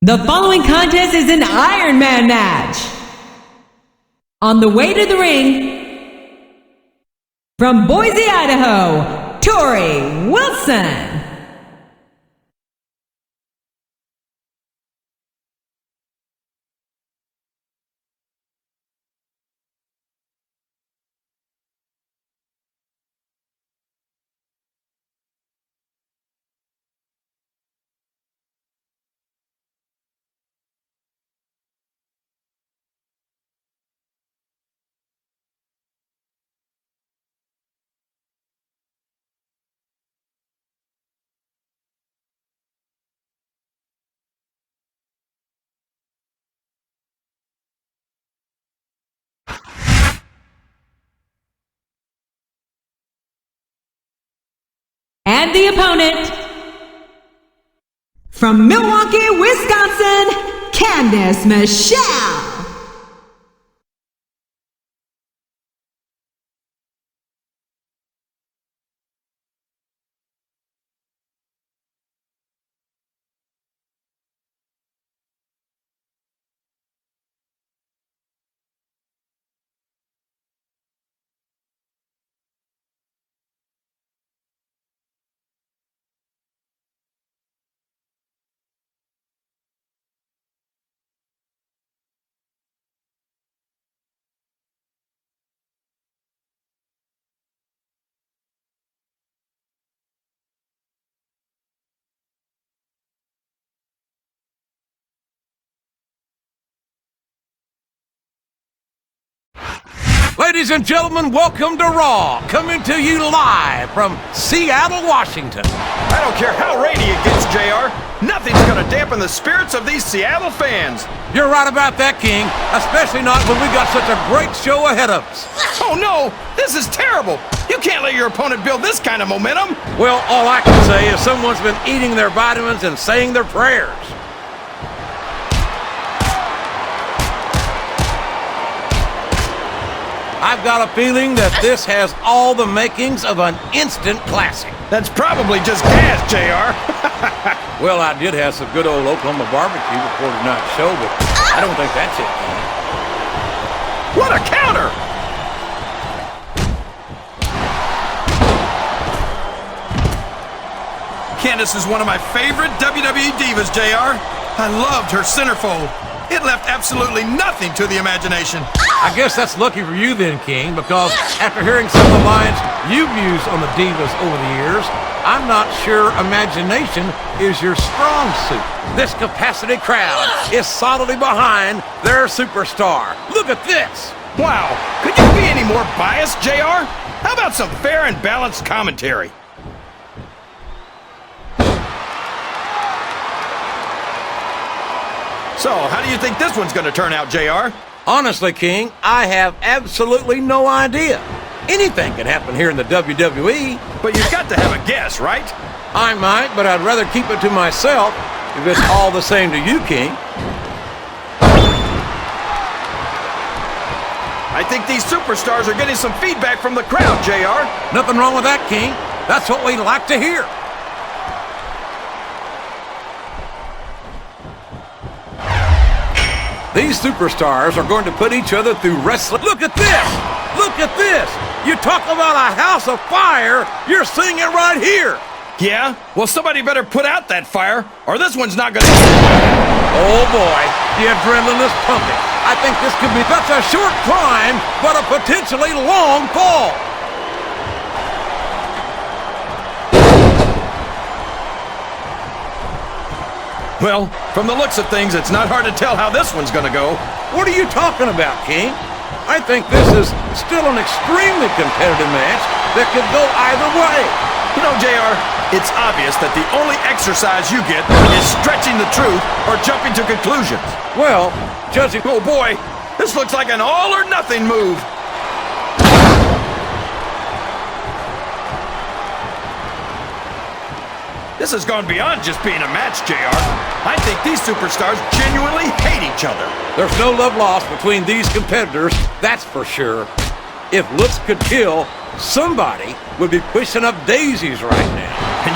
The following contest is an Ironman match. On the way to the ring, from Boise, Idaho, Torrie Wilson. And the opponent, from Milwaukee, Wisconsin, Candice Michelle. Ladies and gentlemen, welcome to Raw, coming to you live from Seattle, Washington. I don't care how rainy it gets, JR. Nothing's gonna dampen the spirits of these Seattle fans. You're right about that, King, especially not when we got such a great show ahead of us. Oh no, this is terrible. You can't let your opponent build this kind of momentum. Well, all I can say is someone's been eating their vitamins and saying their prayers. I've got a feeling that this has all the makings of an instant classic. That's probably just gas, JR. Well, I did have some good old Oklahoma barbecue before tonight's show, but I don't think that's it, King. What a counter! Candice is one of my favorite WWE divas, JR. I loved her centerfold. It left absolutely nothing to the imagination. I guess that's lucky for you then, King, because after hearing some of the lines you've used on the Divas over the years, I'm not sure imagination is your strong suit. This capacity crowd is solidly behind their superstar. Look at this. Wow, could you be any more biased, JR? How about some fair and balanced commentary? So, how do you think this one's gonna turn out, JR? Honestly, King, I have absolutely no idea. Anything can happen here in the WWE. But you've got to have a guess, right? I might, but I'd rather keep it to myself if it's all the same to you, King. I think these superstars are getting some feedback from the crowd, JR. Nothing wrong with that, King. That's what we like to hear. These superstars are going to put each other through wrestling. Look at this! Look at this! You talk about a house of fire, you're seeing it right here! Yeah? Well, somebody better put out that fire, or this one's not gonna... Oh boy, the adrenaline is pumping. I think this could be such a short climb, but a potentially long fall. Well, from the looks of things, it's not hard to tell how this one's gonna go. What are you talking about, King? I think this is still an extremely competitive match that could go either way. You know, JR, it's obvious that the only exercise you get is stretching the truth or jumping to conclusions. Well, judging... Oh boy, this looks like an all-or-nothing move. This has gone beyond just being a match, JR. I think these superstars genuinely hate each other. There's no love lost between these competitors, that's for sure. If looks could kill, somebody would be pushing up daisies right now. And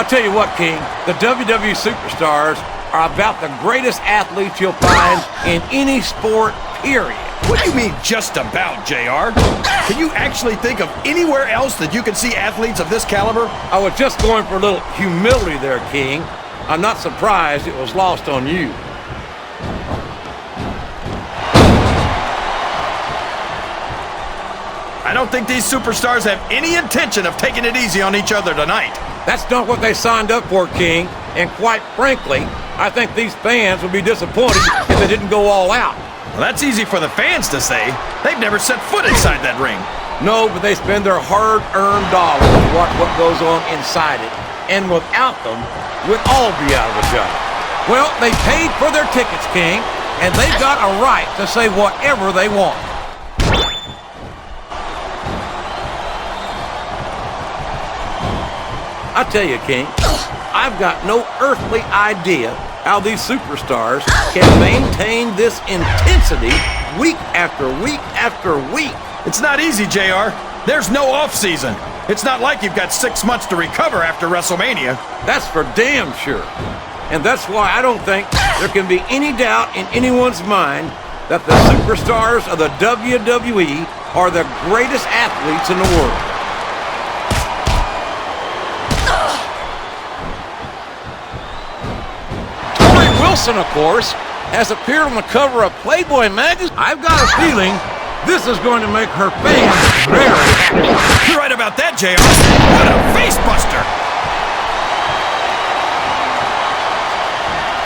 I'll tell you what, King, the WWE Superstars are about the greatest athletes you'll find in any sport, period. What do you mean, just about, JR? Can you actually think of anywhere else that you can see athletes of this caliber? I was just going for a little humility there, King. I'm not surprised it was lost on you. I don't think these superstars have any intention of taking it easy on each other tonight. That's not what they signed up for, King. And quite frankly, I think these fans would be disappointed if they didn't go all out. Well, that's easy for the fans to say. They've never set foot inside that ring. No, but they spend their hard-earned dollars to watch what goes on inside it. And without them, we'd all be out of a job. Well, they paid for their tickets, King, and they've got a right to say whatever they want. I tell you, King, I've got no earthly idea how these superstars can maintain this intensity week after week after week. It's not easy, JR. There's no off-season. It's not like you've got 6 months to recover after WrestleMania. That's for damn sure. And that's why I don't think there can be any doubt in anyone's mind that the superstars of the WWE are the greatest athletes in the world. Wilson, of course, has appeared on the cover of Playboy magazine. I've got a feeling this is going to make her fans very happy. You're right about that, JR. What a face buster!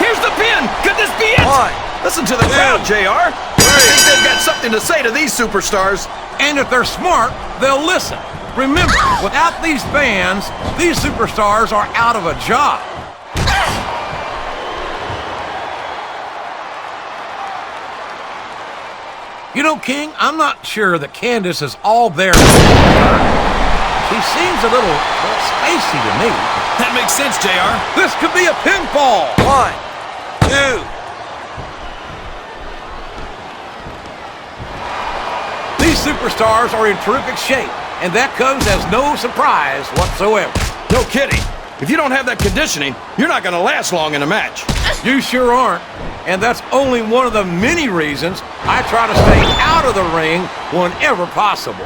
Here's the pin! Could this be it? One, Listen to the crowd, JR. I think they've got something to say to these superstars. And if they're smart, they'll listen. Remember, without these fans, these superstars are out of a job. You know, King, I'm not sure that Candice is all there. She seems a little spacey to me. That makes sense, JR. This could be a pinfall. 1, 2. These superstars are in terrific shape, and that comes as no surprise whatsoever. No kidding. If you don't have that conditioning, you're not going to last long in a match. You sure aren't. And that's only one of the many reasons I try to stay out of the ring whenever possible.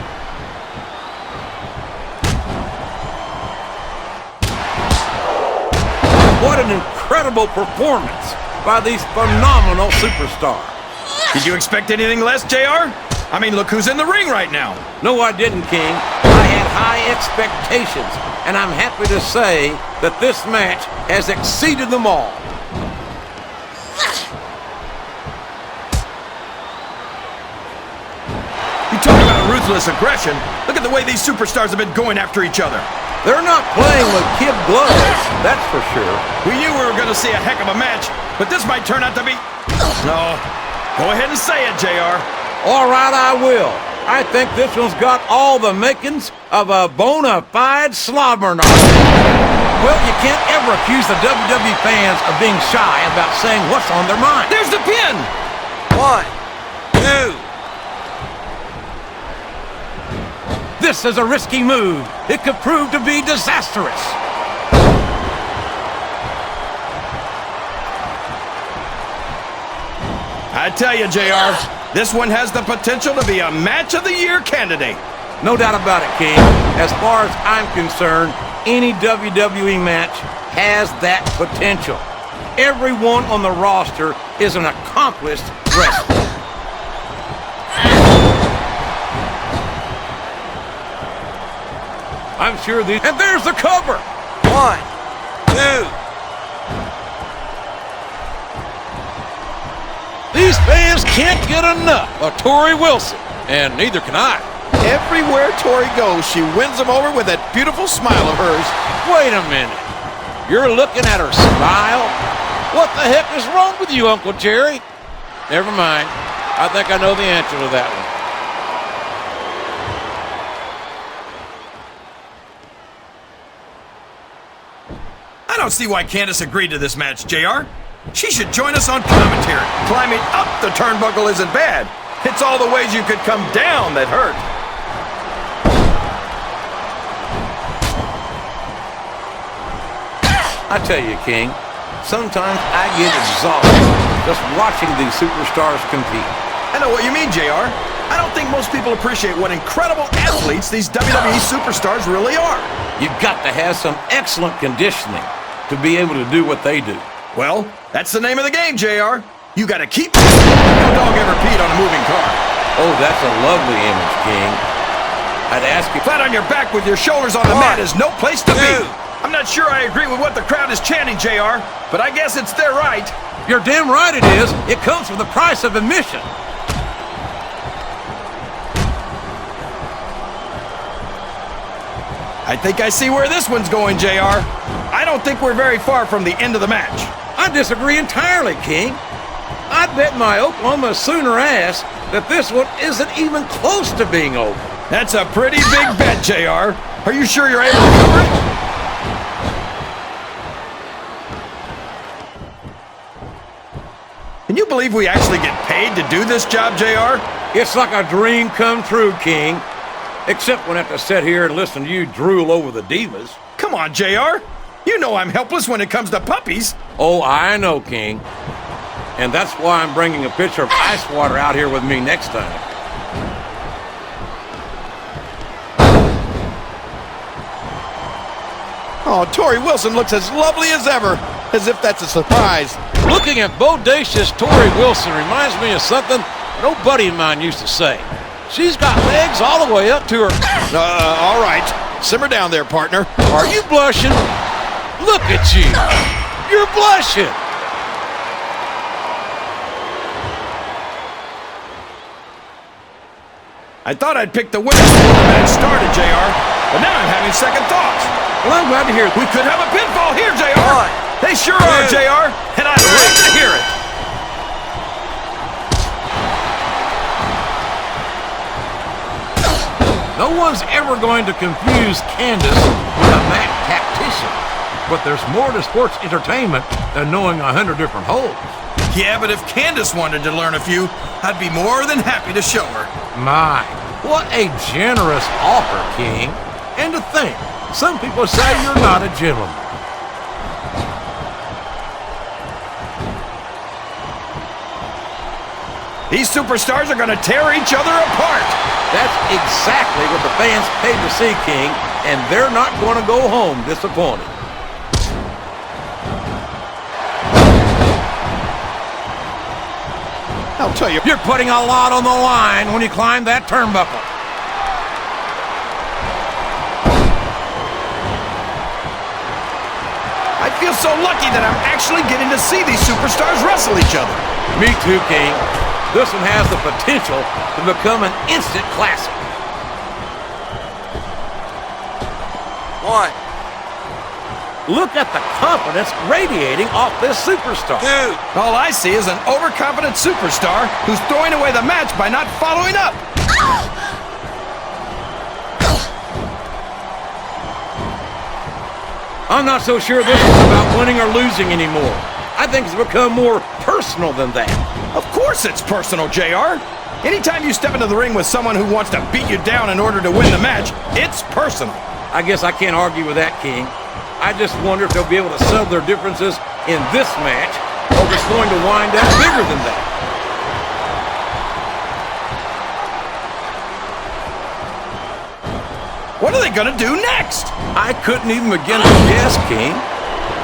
What an incredible performance by these phenomenal superstars. Did you expect anything less, JR? I mean, look who's in the ring right now. No, I didn't, King. I had high expectations, and I'm happy to say that this match has exceeded them all. You talk about ruthless aggression. Look at the way these superstars have been going after each other. They're not playing with kid gloves, that's for sure. We knew we were going to see a heck of a match, but this might turn out to be... No. Go ahead and say it, JR. All right, I will. I think this one's got all the makings of a bona fide slobber knocker. Well, you can't ever accuse the WWE fans of being shy about saying what's on their mind. There's the pin! 1, 2. This is a risky move. It could prove to be disastrous. I tell you, JR, this one has the potential to be a Match of the Year candidate. No doubt about it, King. As far as I'm concerned, any WWE match has that potential. Everyone on the roster is an accomplished wrestler. I'm sure these... And there's the cover! 1, 2. These fans can't get enough of Torrie Wilson, and neither can I. Everywhere Torrie goes, she wins them over with that beautiful smile of hers. Wait a minute. You're looking at her smile? What the heck is wrong with you, Uncle Jerry? Never mind. I think I know the answer to that one. I don't see why Candice agreed to this match, JR. She should join us on commentary. Climbing up the turnbuckle isn't bad. It's all the ways you could come down that hurt. I tell you, King, sometimes I get exhausted just watching these superstars compete. I know what you mean, JR. I don't think most people appreciate what incredible athletes these WWE superstars really are. You've got to have some excellent conditioning to be able to do what they do. Well, that's the name of the game, JR. You gotta keep... No dog ever peed on a moving car. Oh, that's a lovely image, King. I'd ask you... Flat on your back with your shoulders on the mat is no place to be. I'm not sure I agree with what the crowd is chanting, JR, but I guess it's their right. You're damn right it is. It comes with the price of admission. I think I see where this one's going, JR. I don't think we're very far from the end of the match. I disagree entirely, King. I'd bet my Oklahoma Sooner ass that this one isn't even close to being over. That's a pretty big bet, JR. Are you sure you're able to cover it? Can you believe we actually get paid to do this job, JR? It's like a dream come true, King. Except when I have to sit here and listen to you drool over the divas. Come on, JR. You know I'm helpless when it comes to puppies. Oh, I know, King. And that's why I'm bringing a pitcher of ice water out here with me next time. Oh, Torrie Wilson looks as lovely as ever, as if that's a surprise. Looking at bodacious Torrie Wilson reminds me of something an old buddy of mine used to say. She's got legs all the way up to her... All right. Simmer down there, partner. Are you blushing? Look at you. You're blushing. I thought I'd pick the winner before the match started, JR, but now I'm having second thoughts. Well, I'm glad to hear it. We could have a pinfall here, JR. They sure are, JR, and I'd love to hear it. No one's ever going to confuse Candice with a mat tactician. But there's more to sports entertainment than knowing 100 different holds. Yeah, but if Candice wanted to learn a few, I'd be more than happy to show her. My, what a generous offer, King. And to think, some people say you're not a gentleman. These superstars are going to tear each other apart. That's exactly what the fans paid to see, King, and they're not going to go home disappointed. I'll tell you. You're putting a lot on the line when you climb that turnbuckle. I feel so lucky that I'm actually getting to see these superstars wrestle each other. Me too, King. This one has the potential to become an instant classic. One. Look at the confidence radiating off this superstar. Two. All I see is an overconfident superstar who's throwing away the match by not following up. I'm not so sure this is about winning or losing anymore. I think it's become more personal than that. Of course it's personal, JR. Anytime you step into the ring with someone who wants to beat you down in order to win the match, it's personal. I guess I can't argue with that, King. I just wonder if they'll be able to settle their differences in this match, or if it's going to wind up bigger than that. What are they going to do next? I couldn't even begin to guess, King.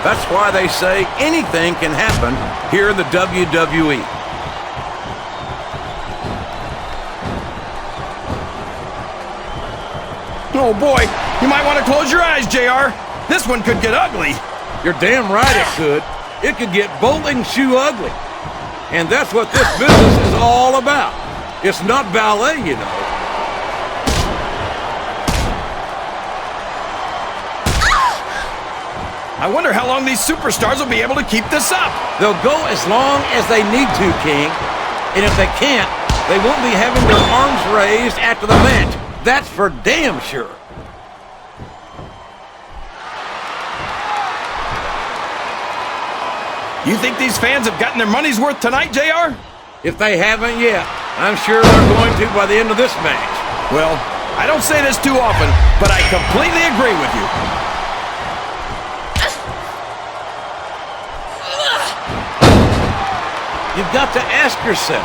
That's why they say anything can happen here in the WWE. Oh boy, you might want to close your eyes, JR. This one could get ugly. You're damn right it could. It could get bowling shoe ugly. And that's what this business is all about. It's not ballet, you know. I wonder how long these superstars will be able to keep this up. They'll go as long as they need to, King. And if they can't, they won't be having their arms raised after the match. That's for damn sure. You think these fans have gotten their money's worth tonight, JR? If they haven't yet, I'm sure they're going to by the end of this match. Well, I don't say this too often, but I completely agree with you. you've got to ask yourself,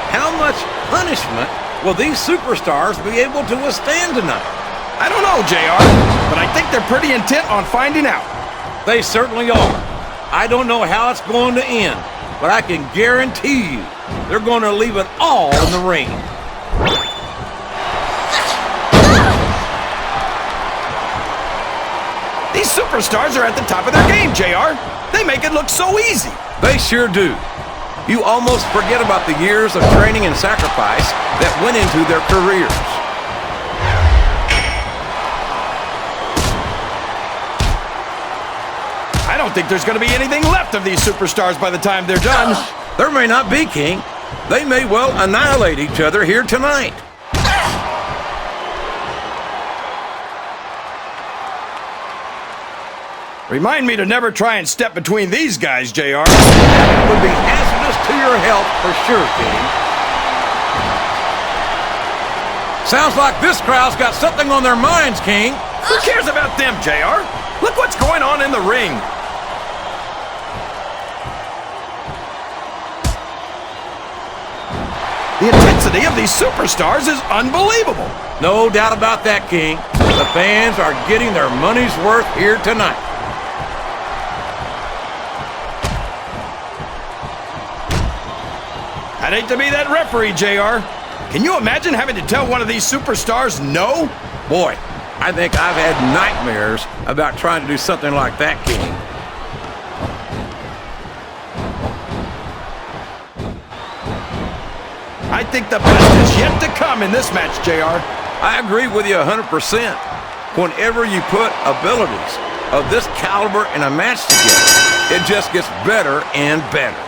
how much punishment will these superstars be able to withstand tonight? I don't know, JR, but I think they're pretty intent on finding out. They certainly are. I don't know how it's going to end, but I can guarantee you they're going to leave it all in the ring. These superstars are at the top of their game, JR. They make it look so easy. They sure do. You almost forget about the years of training and sacrifice that went into their careers. I don't think there's going to be anything left of these superstars by the time they're done. There may not be, King. They may well annihilate each other here tonight. Remind me to never try and step between these guys, JR. That would be hazardous to your health for sure, King. Sounds like this crowd's got something on their minds, King. Who cares about them, JR? Look what's going on in the ring. The intensity of these superstars is unbelievable. No doubt about that, King. The fans are getting their money's worth here tonight. I'd hate to be that referee, JR. Can you imagine having to tell one of these superstars no? Boy, I think I've had nightmares about trying to do something like that, King. I think the best is yet to come in this match, JR. I agree with you 100%. Whenever you put abilities of this caliber in a match together, it just gets better and better.